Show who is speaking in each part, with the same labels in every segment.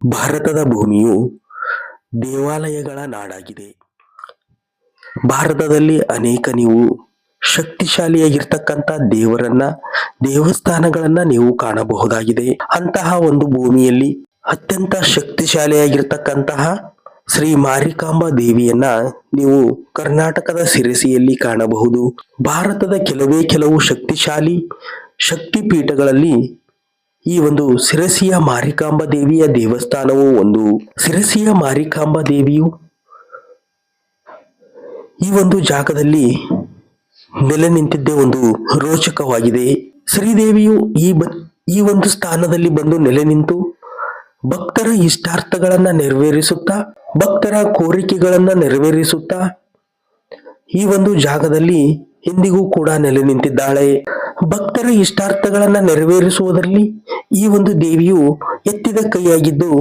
Speaker 1: ಭಾರತದ ಭೂಮಿಯು ದೇವಾಲಯಗಳ ನಾಡಾಗಿದೆ. ಭಾರತದಲ್ಲಿ ಅನೇಕ ನೀವು ಶಕ್ತಿಶಾಲಿಯಾಗಿರ್ತಕ್ಕಂಥ ದೇವಸ್ಥಾನಗಳನ್ನ ನೀವು ಕಾಣಬಹುದಾಗಿದೆ. ಅಂತಹ ಒಂದು ಭೂಮಿಯಲ್ಲಿ ಅತ್ಯಂತ ಶಕ್ತಿಶಾಲಿಯಾಗಿರ್ತಕ್ಕಂತಹ ಶ್ರೀ ಮಾರಿಕಾಂಬಾ ದೇವಿಯನ್ನ ನೀವು ಕರ್ನಾಟಕದ ಸಿರಸಿಯಲ್ಲಿ ಕಾಣಬಹುದು. ಭಾರತದ ಕೆಲವು ಶಕ್ತಿಶಾಲಿ ಶಕ್ತಿಪೀಠಗಳಲ್ಲಿ ಈ ಒಂದು ಸಿರಸಿಯ ಮಾರಿಕಾಂಬಾ ದೇವಿಯ ದೇವಸ್ಥಾನವು ಒಂದು. ಸಿರಸಿಯ ಮಾರಿಕಾಂಬಾ ದೇವಿಯು ಈ ಒಂದು ಜಾಗದಲ್ಲಿ ನೆಲೆ ನಿಂತಿದ್ದೇ ಒಂದು ರೋಚಕವಾಗಿದೆ. ಶ್ರೀದೇವಿಯು ಈ ಒಂದು ಸ್ಥಾನದಲ್ಲಿ ಬಂದು ನೆಲೆ ನಿಂತು ಭಕ್ತರ ಇಷ್ಟಾರ್ಥಗಳನ್ನ ನೆರವೇರಿಸುತ್ತಾ, ಭಕ್ತರ ಕೋರಿಕೆಗಳನ್ನ ನೆರವೇರಿಸುತ್ತಾ ಈ ಒಂದು ಜಾಗದಲ್ಲಿ ಎಂದಿಗೂ ಕೂಡ ನೆಲೆ ನಿಂತಿದ್ದಾಳೆ. ಭಕ್ತರ ಇಷ್ಟಾರ್ಥಗಳನ್ನ ನೆರವೇರಿಸುವುದರಲ್ಲಿ ಈ ಒಂದು ದೇವಿಯು ಎತ್ತಿದ ಕೈಯಾಗಿದ್ದು,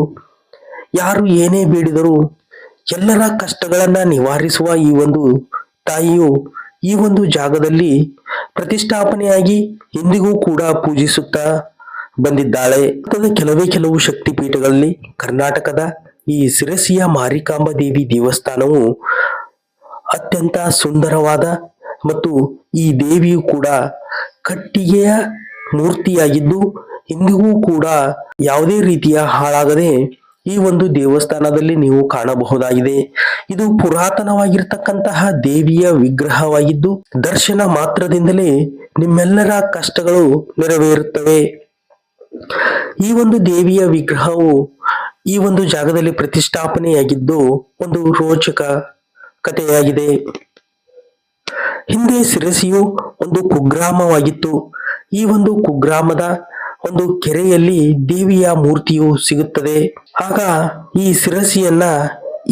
Speaker 1: ಯಾರು ಏನೇ ಬೇಡಿದರೂ ಎಲ್ಲರ ಕಷ್ಟಗಳನ್ನ ನಿವಾರಿಸುವ ಈ ಒಂದು ತಾಯಿಯು ಈ ಒಂದು ಜಾಗದಲ್ಲಿ ಪ್ರತಿಷ್ಠಾಪನೆಯಾಗಿ ಎಂದಿಗೂ ಕೂಡ ಪೂಜಿಸುತ್ತಾ ಬಂದಿದ್ದಾಳೆ. ಕೆಲವು ಶಕ್ತಿಪೀಠಗಳಲ್ಲಿ ಕರ್ನಾಟಕದ ಈ ಸಿರಸಿಯ ಮಾರಿಕಾಂಬಾ ದೇವಿ ದೇವಸ್ಥಾನವು ಅತ್ಯಂತ ಸುಂದರವಾದ ಮತ್ತು ಈ ದೇವಿಯು ಕೂಡ ಕಟ್ಟಿಗೆಯ ಮೂರ್ತಿಯಾಗಿದ್ದು ಇಂದಿಗೂ ಕೂಡ ಯಾವುದೇ ರೀತಿಯ ಹಾಳಾಗದೆ ಈ ಒಂದು ದೇವಸ್ಥಾನದಲ್ಲಿ ನೀವು ಕಾಣಬಹುದಾಗಿದೆ. ಇದು ಪುರಾತನವಾಗಿರ್ತಕ್ಕಂತಹ ದೇವಿಯ ವಿಗ್ರಹವಾಗಿದ್ದು ದರ್ಶನ ಮಾತ್ರದಿಂದಲೇ ನಿಮ್ಮೆಲ್ಲರ ಕಷ್ಟಗಳು ನೆರವೇರುತ್ತವೆ. ಈ ಒಂದು ದೇವಿಯ ವಿಗ್ರಹವು ಈ ಒಂದು ಜಾಗದಲ್ಲಿ ಪ್ರತಿಷ್ಠಾಪನೆಯಾಗಿದ್ದು ಒಂದು ರೋಚಕ ಕಥೆಯಾಗಿದೆ. ಹಿಂದೆ ಸಿರಸಿಯು ಒಂದು ಕುಗ್ರಾಮವಾಗಿತ್ತು. ಈ ಒಂದು ಕುಗ್ರಾಮದ ಒಂದು ಕೆರೆಯಲ್ಲಿ ದೇವಿಯ ಮೂರ್ತಿಯು ಸಿಗುತ್ತದೆ. ಆಗ ಈ ಸಿರಸಿಯನ್ನ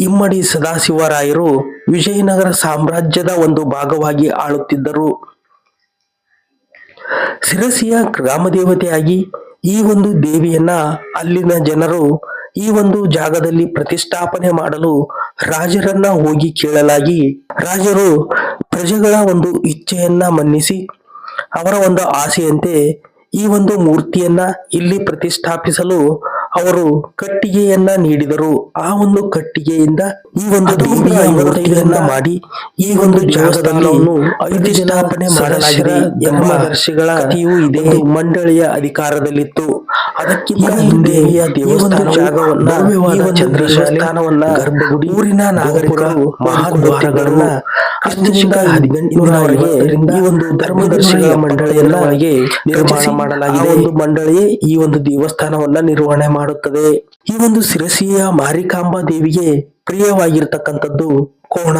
Speaker 1: ಇಮ್ಮಡಿ ಸದಾಶಿವರಾಯರು ವಿಜಯನಗರ ಸಾಮ್ರಾಜ್ಯದ ಒಂದು ಭಾಗವಾಗಿ ಆಳುತ್ತಿದ್ದರು. ಸಿರಸಿಯ ಗ್ರಾಮ ದೇವತೆಯಾಗಿ ಈ ಒಂದು ದೇವಿಯನ್ನ ಅಲ್ಲಿನ ಜನರು ಈ ಒಂದು ಜಾಗದಲ್ಲಿ ಪ್ರತಿಷ್ಠಾಪನೆ ಮಾಡಲು ರಾಜರನ್ನ ಹೋಗಿ ಕೇಳಲಾಗಿ, ರಾಜರು ಪ್ರಜೆಗಳ ಒಂದು ಇಚ್ಛೆಯನ್ನ ಮನ್ನಿಸಿ ಅವರ ಒಂದು ಆಸೆಯಂತೆ ಈ ಒಂದು ಮೂರ್ತಿಯನ್ನ ಇಲ್ಲಿ ಪ್ರತಿಷ್ಠಾಪಿಸಲು ಅವರು ಕಟ್ಟಿಗೆಯನ್ನ ನೀಡಿದರು. ಆ ಒಂದು ಕಟ್ಟಿಗೆಯಿಂದ ಈ ಒಂದು ದೇವಿಯ ಮೂರ್ತಿಯನ್ನ ಮಾಡಿ ಈ ಒಂದು ಜಾಗದಲ್ಲಿ ಪ್ರತಿಷ್ಠಾಪನೆ ಮಾಡಲಾಗಿದೆ. ಧರ್ಮದರ್ಶಿಗಳ ಇದೆ ಮಂಡಳಿಯ ಅಧಿಕಾರದಲ್ಲಿತ್ತು. ಅದಕ್ಕಿಂತ ಹಿಂದೆ ದೇವಸ್ಥಾನ ಜಾಗವನ್ನ ಚಂದ್ರಶಾಲೆವನ್ನ ಗರ್ಭಗುಡಿ ಊರಿನ ನಾಗರಿಕರು ಮಹಾದ್ವಾರಗಳನ್ನ ಕ್ರಿಸ್ತಶಕ 1800ರವರೆಗೆ ಈ ಒಂದು ಧರ್ಮದರ್ಶಿಗಳ ಮಂಡಳಿಯನ್ನ ನಿರ್ಮಾಣ ಮಾಡಲಾಗಿದೆ. ಒಂದು ಮಂಡಳಿಯೇ ಈ ಒಂದು ದೇವಸ್ಥಾನವನ್ನ ನಿರ್ವಹಣೆ ಮಾಡುತ್ತದೆ. ಈ ಒಂದು ಸಿರಸಿಯ ಮಾರಿಕಾಂಬಾ ದೇವಿಗೆ ಪ್ರಿಯವಾಗಿರ್ತಕ್ಕಂಥದ್ದು ಕೋಣ.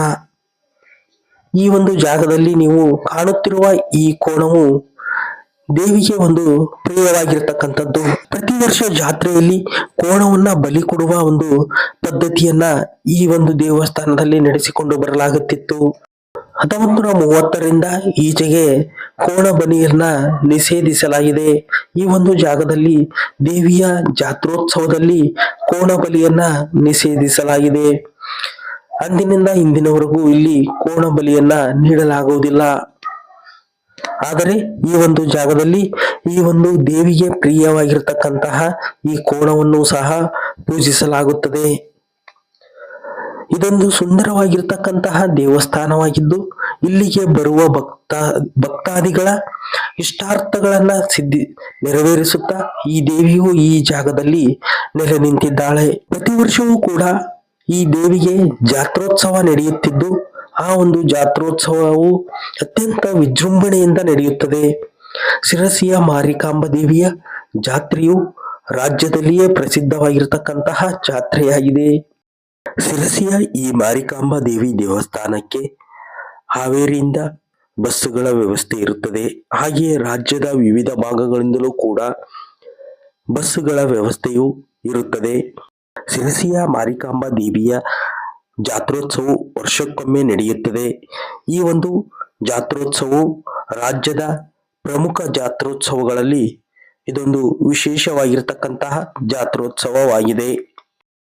Speaker 1: ಈ ಒಂದು ಜಾಗದಲ್ಲಿ ನೀವು ಕಾಣುತ್ತಿರುವ ಈ ಕೋಣವು ದೇವಿಗೆ ಒಂದು ಪ್ರಿಯವಾಗಿರ್ತಕ್ಕಂಥದ್ದು. ಪ್ರತಿ ವರ್ಷ ಜಾತ್ರೆಯಲ್ಲಿ ಕೋಣವನ್ನ ಬಲಿ ಕೊಡುವ ಒಂದು ಪದ್ಧತಿಯನ್ನ ಈ ಒಂದು ದೇವಸ್ಥಾನದಲ್ಲಿ ನಡೆಸಿಕೊಂಡು ಬರಲಾಗುತ್ತಿತ್ತು. 1930ರಿಂದ ಈಚೆಗೆ ಕೋಣ ಬಲಿಯನ್ನ ನಿಷೇಧಿಸಲಾಗಿದೆ. ಈ ಒಂದು ಜಾಗದಲ್ಲಿ ದೇವಿಯ ಜಾತ್ರೋತ್ಸವದಲ್ಲಿ ಕೋಣ ಬಲಿಯನ್ನ ನಿಷೇಧಿಸಲಾಗಿದೆ. ಅಂದಿನಿಂದ ಇಂದಿನವರೆಗೂ ಇಲ್ಲಿ ಕೋಣ ಬಲಿಯನ್ನ ನೀಡಲಾಗುವುದಿಲ್ಲ. ಆದರೆ ಈ ಒಂದು ಜಾಗದಲ್ಲಿ ಈ ಒಂದು ದೇವಿಗೆ ಪ್ರಿಯವಾಗಿರ್ತಕ್ಕಂತಹ ಈ ಕೋಣವನ್ನು ಸಹ ಪೂಜಿಸಲಾಗುತ್ತದೆ. ಇದೊಂದು ಸುಂದರವಾಗಿರ್ತಕ್ಕಂತಹ ದೇವಸ್ಥಾನವಾಗಿದ್ದು ಇಲ್ಲಿಗೆ ಬರುವ ಭಕ್ತಾದಿಗಳ ಇಷ್ಟಾರ್ಥಗಳನ್ನ ನೆರವೇರಿಸುತ್ತಾ ಈ ದೇವಿಯು ಈ ಜಾಗದಲ್ಲಿ ನೆಲೆ ನಿಂತಿದ್ದಾಳೆ. ಪ್ರತಿ ವರ್ಷವೂ ಕೂಡ ಈ ದೇವಿಗೆ ಜಾತ್ರೋತ್ಸವ ನಡೆಯುತ್ತಿದ್ದು ಆ ಒಂದು ಜಾತ್ರೋತ್ಸವವು ಅತ್ಯಂತ ವಿಜೃಂಭಣೆಯಿಂದ ನಡೆಯುತ್ತದೆ. ಸಿರಸಿಯ ಮಾರಿಕಾಂಬಾ ದೇವಿಯ ಜಾತ್ರೆಯು ರಾಜ್ಯದಲ್ಲಿಯೇ ಪ್ರಸಿದ್ಧವಾಗಿರತಕ್ಕಂತಹ ಜಾತ್ರೆಯಾಗಿದೆ. ಸಿರಸಿಯ ಈ ಮಾರಿಕಾಂಬಾ ದೇವಿ ದೇವಸ್ಥಾನಕ್ಕೆ ಹಾವೇರಿಯಿಂದ ಬಸ್ಸುಗಳ ವ್ಯವಸ್ಥೆ ಇರುತ್ತದೆ. ಹಾಗೆಯೇ ರಾಜ್ಯದ ವಿವಿಧ ಭಾಗಗಳಿಂದಲೂ ಕೂಡ ಬಸ್ಸುಗಳ ವ್ಯವಸ್ಥೆಯು ಇರುತ್ತದೆ. ಸಿರಸಿಯ ಮಾರಿಕಾಂಬಾ ದೇವಿಯ ಜಾತ್ರೋತ್ಸವವು ವರ್ಷಕ್ಕೊಮ್ಮೆ ನಡೆಯುತ್ತದೆ. ಈ ಒಂದು ಜಾತ್ರೋತ್ಸವವು ರಾಜ್ಯದ ಪ್ರಮುಖ ಜಾತ್ರೋತ್ಸವಗಳಲ್ಲಿ ಇದೊಂದು ವಿಶೇಷವಾಗಿರತಕ್ಕಂತಹ ಜಾತ್ರೋತ್ಸವವಾಗಿದೆ.